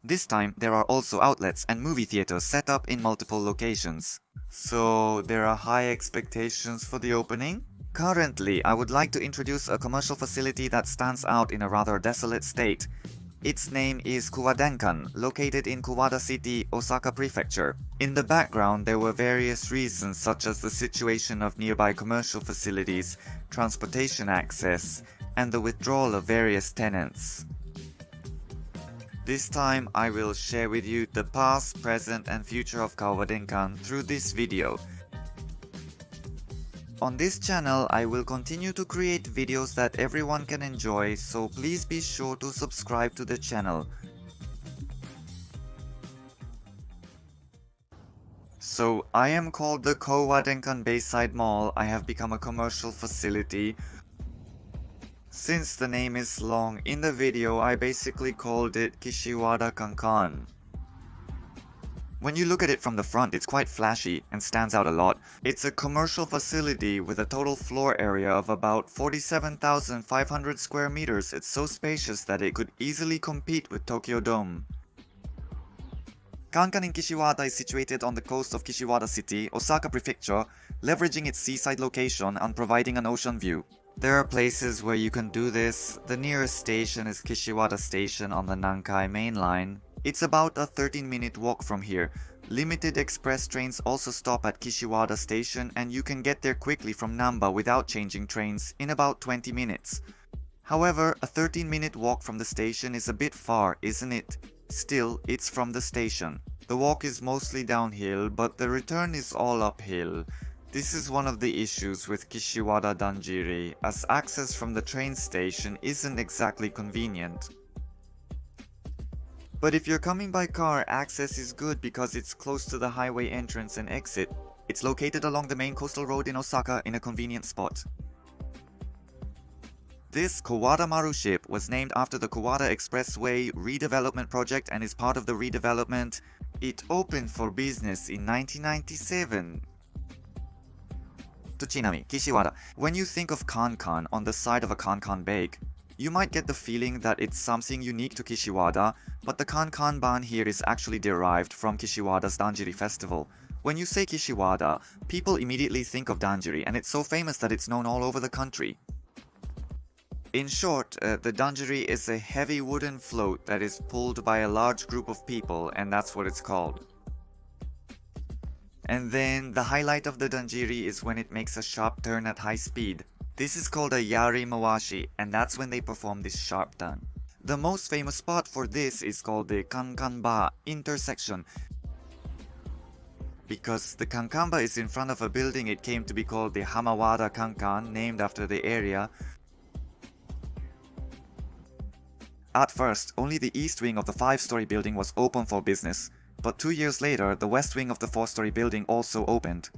This time, there are also outlets and movie theaters set up in multiple locations. So, there are high expectations for the opening? Currently, I would like to introduce a commercial facility that stands out in a rather desolate state. Its name is Kouwadenkan, located in Kouwada City, Osaka Prefecture. In the background, there were various reasons such as the situation of nearby commercial facilities, transportation access, and the withdrawal of various tenants. This time, I will share with you the past, present, and future of Kouwadenkan through this video. On this channel, I will continue to create videos that everyone can enjoy, so please be sure to subscribe to the channel. So, I am called the Kouwadenkan Bayside Mall. I have become a commercial facility. Since the name is long, in the video I basically called it Kouwadenkan. When you look at it from the front, it's quite flashy and stands out a lot. It's a commercial facility with a total floor area of about 47,500 square meters. It's so spacious that it could easily compete with Tokyo Dome. Kankan in Kouwada is situated on the coast of Kouwada City, Osaka Prefecture, leveraging its seaside location and providing an ocean view. There are places where you can do this. The nearest station is Kouwada Station on the Nankai Main Line. It's about a 13-minute walk from here. Limited express trains also stop at Kouwada Station, and you can get there quickly from Namba without changing trains in about 20 minutes. However, a 13-minute walk from the station is a bit far, isn't it? Still, it's from the station. The walk is mostly downhill, but the return is all uphill. This is one of the issues with Kouwada Danjiri, as access from the train station isn't exactly convenient. But if you're coming by car, access is good because it's close to the highway entrance and exit. It's located along the main coastal road in Osaka in a convenient spot. This Kouwada Maru ship was named after the Kouwada Expressway redevelopment project and is part of the redevelopment. It opened for business in 1997. To Chinami, Kouwada. When you think of Kankan on the side of a Kankan bake, you might get the feeling that it's something unique to Kouwada, but the Kankan-ban here is actually derived from Kouwada's Danjiri festival. When you say Kouwada, people immediately think of Danjiri, and it's so famous that it's known all over the country. In short, the Danjiri is a heavy wooden float that is pulled by a large group of people, and that's what it's called. And then, the highlight of the Danjiri is when it makes a sharp turn at high speed. This is called a Yari Mawashi, and that's when they perform this sharp turn. The most famous spot for this is called the Kankanba intersection. Because the Kankanba is in front of a building, it came to be called the Hamawada Kankan, named after the area. At first, only the east wing of the 5-story building was open for business, but 2 years later, the west wing of the 4-story building also opened.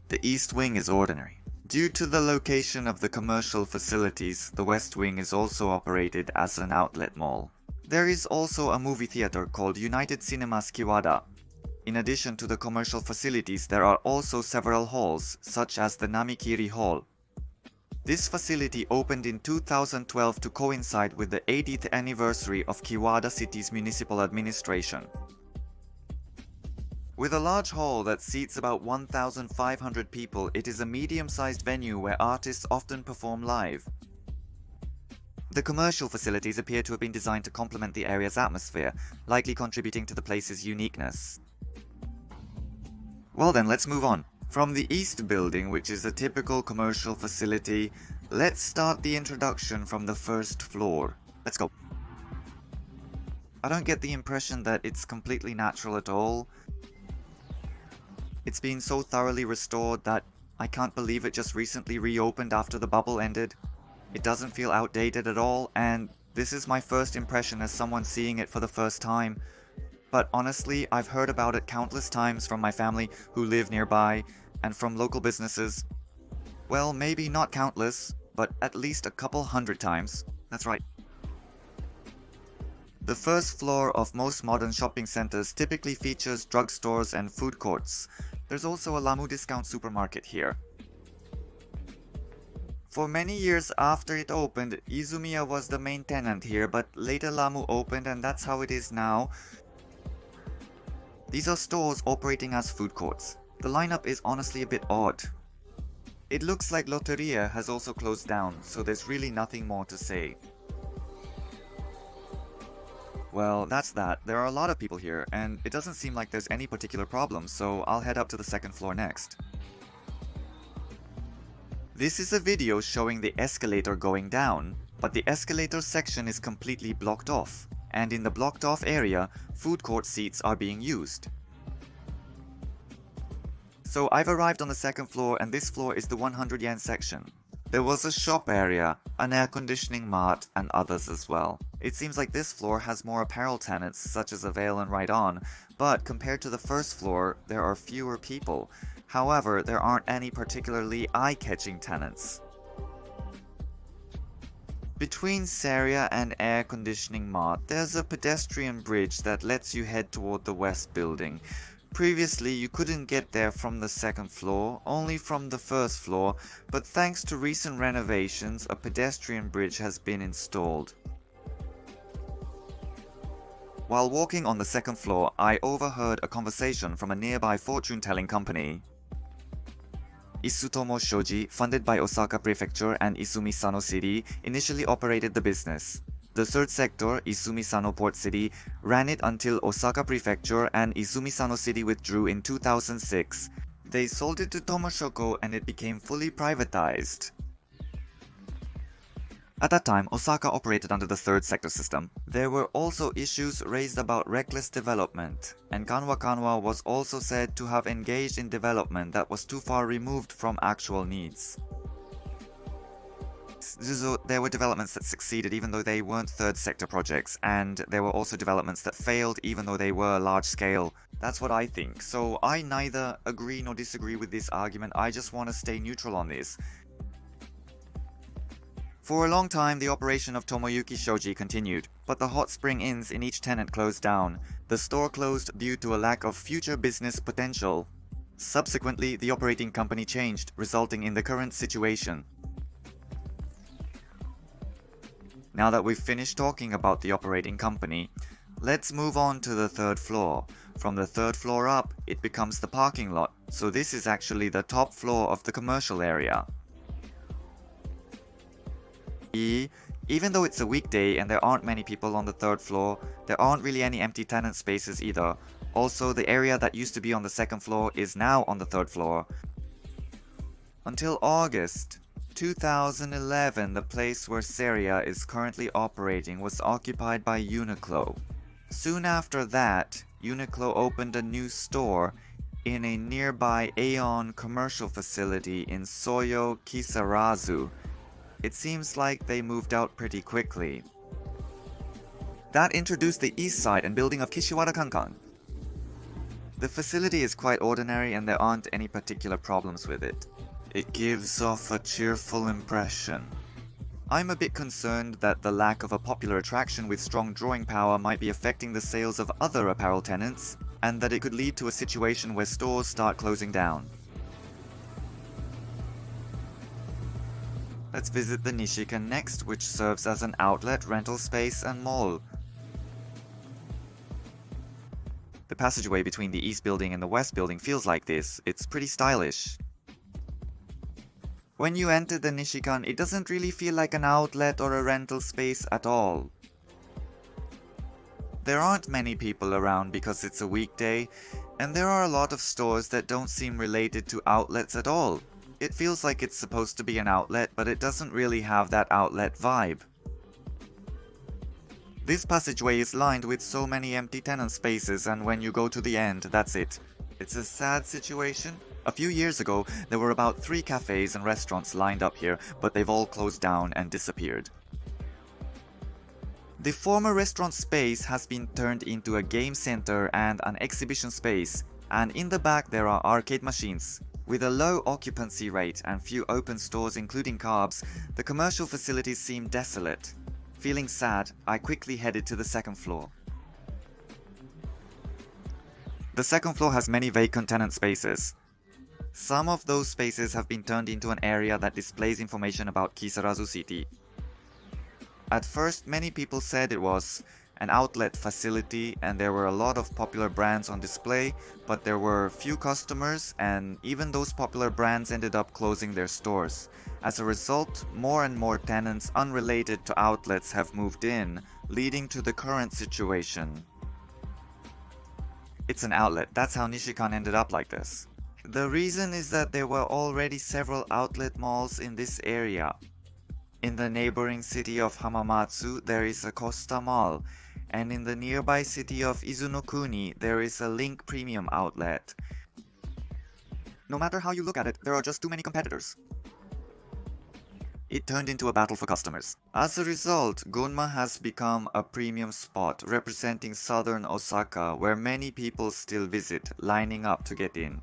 The east wing is ordinary. Due to the location of the commercial facilities, the west wing is also operated as an outlet mall. There is also a movie theater called United Cinemas Kouwada. In addition to the commercial facilities, there are also several halls, such as the Namikiri Hall. This facility opened in 2012 to coincide with the 80th anniversary of Kouwada City's municipal administration. With a large hall that seats about 1,500 people, it is a medium-sized venue where artists often perform live. The commercial facilities appear to have been designed to complement the area's atmosphere, likely contributing to the place's uniqueness. Well then, let's move on. From the east building, which is a typical commercial facility, let's start the introduction from the first floor. Let's go. I don't get the impression that it's completely natural at all. It's been so thoroughly restored that I can't believe it just recently reopened after the bubble ended. It doesn't feel outdated at all, and this is my first impression as someone seeing it for the first time. But honestly, I've heard about it countless times from my family who live nearby, and from local businesses. Well, maybe not countless, but at least a couple hundred times. That's right. The first floor of most modern shopping centers typically features drugstores and food courts. There's also a Lamu discount supermarket here. For many years after it opened, Izumiya was the main tenant here, but later Lamu opened and that's how it is now. These are stores operating as food courts. The lineup is honestly a bit odd. It looks like Lotteria has also closed down, so there's really nothing more to say. Well, that's that. There are a lot of people here, and it doesn't seem like there's any particular problem, so I'll head up to the second floor next. This is a video showing the escalator going down, but the escalator section is completely blocked off, and in the blocked off area, food court seats are being used. So I've arrived on the second floor, and this floor is the 100 yen section. There was a shop area, an air conditioning mart, and others as well. It seems like this floor has more apparel tenants such as Avail and Ride On, but compared to the first floor, there are fewer people. However, there aren't any particularly eye-catching tenants. Between Saria and Air Conditioning Mart, there's a pedestrian bridge that lets you head toward the west building. Previously, you couldn't get there from the second floor, only from the first floor, but thanks to recent renovations, a pedestrian bridge has been installed. While walking on the second floor, I overheard a conversation from a nearby fortune-telling company. Isutomo Shoji, funded by Osaka Prefecture and Izumi Sano City, initially operated the business. The third sector, Izumi Sano Port City, ran it until Osaka Prefecture and Izumi Sano City withdrew in 2006. They sold it to Tomoshoko and it became fully privatized. At that time, Osaka operated under the third sector system. There were also issues raised about reckless development, and Kanwa was also said to have engaged in development that was too far removed from actual needs. So there were developments that succeeded even though they weren't third sector projects, and there were also developments that failed even though they were large scale. That's what I think. So I neither agree nor disagree with this argument, I just want to stay neutral on this. For a long time, the operation of Tomoyuki Shoji continued, but the hot spring inns in each tenant closed down. The store closed due to a lack of future business potential. Subsequently, the operating company changed, resulting in the current situation. Now that we've finished talking about the operating company, let's move on to the third floor. From the third floor up, it becomes the parking lot, so this is actually the top floor of the commercial area. Even though it's a weekday and there aren't many people on the third floor, there aren't really any empty tenant spaces either. Also, the area that used to be on the second floor is now on the third floor. Until August 2011, the place where Saria is currently operating was occupied by Uniqlo. Soon after that, Uniqlo opened a new store in a nearby Aeon commercial facility in Soyo Kisarazu. It seems like they moved out pretty quickly. That introduced the east side and building of Kouwadenkan. The facility is quite ordinary and there aren't any particular problems with it. It gives off a cheerful impression. I'm a bit concerned that the lack of a popular attraction with strong drawing power might be affecting the sales of other apparel tenants, and that it could lead to a situation where stores start closing down. Let's visit the Nishikan next, which serves as an outlet, rental space, and mall. The passageway between the east building and the west building feels like this. It's pretty stylish. When you enter the Nishikan, it doesn't really feel like an outlet or a rental space at all. There aren't many people around because it's a weekday, and there are a lot of stores that don't seem related to outlets at all. It feels like it's supposed to be an outlet, but it doesn't really have that outlet vibe. This passageway is lined with so many empty tenant spaces, and when you go to the end, that's it. It's a sad situation. A few years ago, there were about 3 cafes and restaurants lined up here, but they've all closed down and disappeared. The former restaurant space has been turned into a game center and an exhibition space, and in the back there are arcade machines. With a low occupancy rate and few open stores including carbs, the commercial facilities seem desolate. Feeling sad, I quickly headed to the second floor. The second floor has many vacant tenant spaces. Some of those spaces have been turned into an area that displays information about Kisarazu City. At first, many people said it was an outlet facility and there were a lot of popular brands on display, but there were few customers and even those popular brands ended up closing their stores. As a result, more and more tenants unrelated to outlets have moved in, leading to the current situation. It's an outlet, that's how Nishikan ended up like this. The reason is that there were already several outlet malls in this area. In the neighboring city of Hamamatsu, there is a Costa Mall, and in the nearby city of Izunokuni, there is a Link Premium outlet. No matter how you look at it, there are just too many competitors. It turned into a battle for customers. As a result, Gunma has become a premium spot representing southern Osaka, where many people still visit, lining up to get in.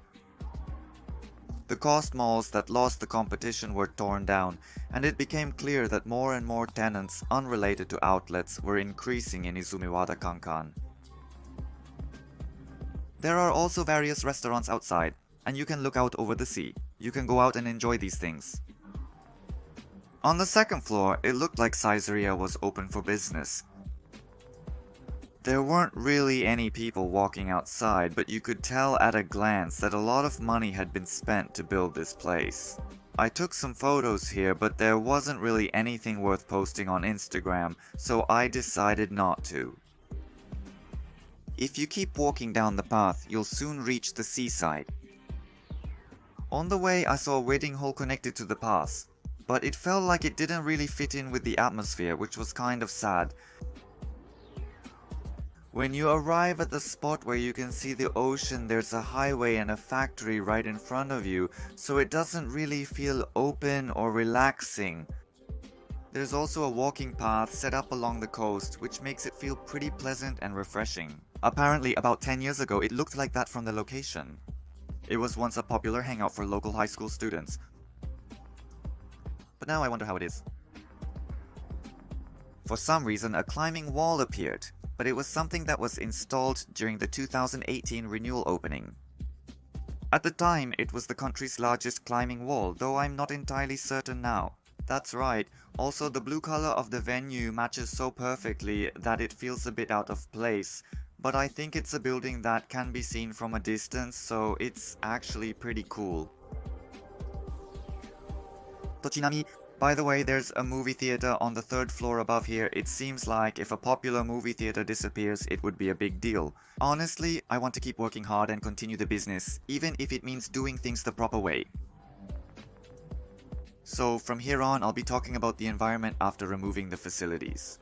The cost malls that lost the competition were torn down, and it became clear that more and more tenants unrelated to outlets were increasing in Kouwadenkan. There are also various restaurants outside, and you can look out over the sea. You can go out and enjoy these things. On the second floor, it looked like Caesarea was open for business. There weren't really any people walking outside, but you could tell at a glance that a lot of money had been spent to build this place. I took some photos here, but there wasn't really anything worth posting on Instagram, so I decided not to. If you keep walking down the path, you'll soon reach the seaside. On the way, I saw a wedding hall connected to the path, but it felt like it didn't really fit in with the atmosphere, which was kind of sad. When you arrive at the spot where you can see the ocean, there's a highway and a factory right in front of you, so it doesn't really feel open or relaxing. There's also a walking path set up along the coast, which makes it feel pretty pleasant and refreshing. Apparently, about 10 years ago, it looked like that from the location. It was once a popular hangout for local high school students. But now I wonder how it is. For some reason, a climbing wall appeared, but it was something that was installed during the 2018 renewal opening. At the time, it was the country's largest climbing wall, though I'm not entirely certain now. That's right, also the blue color of the venue matches so perfectly that it feels a bit out of place, but I think it's a building that can be seen from a distance, so it's actually pretty cool. Tochinami. By the way, there's a movie theater on the third floor above here. It seems like if a popular movie theater disappears, it would be a big deal. Honestly, I want to keep working hard and continue the business, even if it means doing things the proper way. So from here on, I'll be talking about the environment after removing the facilities.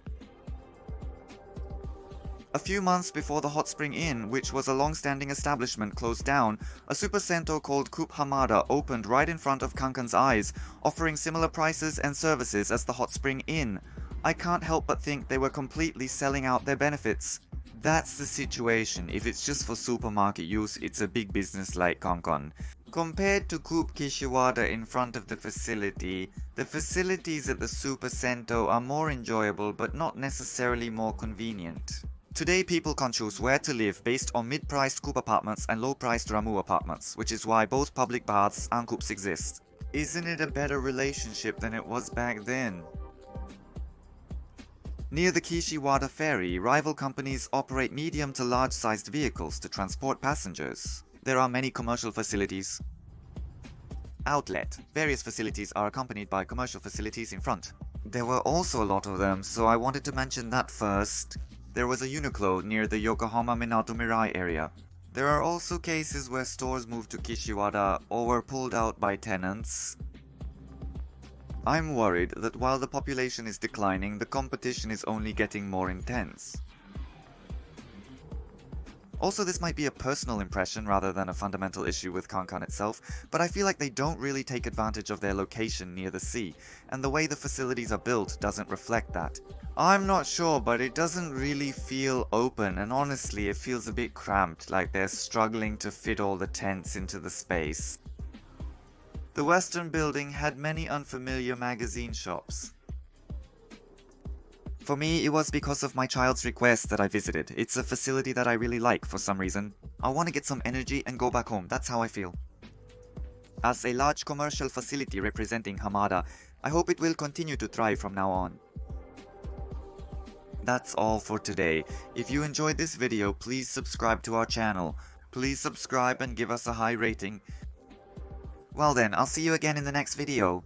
A few months before the Hot Spring Inn, which was a long-standing establishment, closed down, a super cento called Coop Hamada opened right in front of Kankan's eyes, offering similar prices and services as the Hot Spring Inn. I can't help but think they were completely selling out their benefits. That's the situation. If it's just for supermarket use, it's a big business like Kankan. Compared to Coop Kishiwada in front of the facilities at the super cento are more enjoyable but not necessarily more convenient. Today people can choose where to live based on mid-priced Coop apartments and low-priced Ramu apartments, which is why both public baths and Coops exist. Isn't it a better relationship than it was back then? Near the Kishiwada ferry, rival companies operate medium to large-sized vehicles to transport passengers. There are many commercial facilities. Outlet. Various facilities are accompanied by commercial facilities in front. There were also a lot of them, so I wanted to mention that first. There was a Uniqlo near the Yokohama Minato Mirai area. There are also cases where stores moved to Kishiwada or were pulled out by tenants. I'm worried that while the population is declining, the competition is only getting more intense. Also, this might be a personal impression rather than a fundamental issue with Kankan itself, but I feel like they don't really take advantage of their location near the sea, and the way the facilities are built doesn't reflect that. I'm not sure, but it doesn't really feel open, and honestly it feels a bit cramped, like they're struggling to fit all the tents into the space. The western building had many unfamiliar magazine shops. For me, it was because of my child's request that I visited. It's a facility that I really like for some reason. I want to get some energy and go back home, that's how I feel. as a large commercial facility representing Hamada. I hope it will continue to thrive from now on. That's all for today. If you enjoyed this video, please subscribe to our channel. Please subscribe and give us a high rating. Well then, I'll see you again in the next video.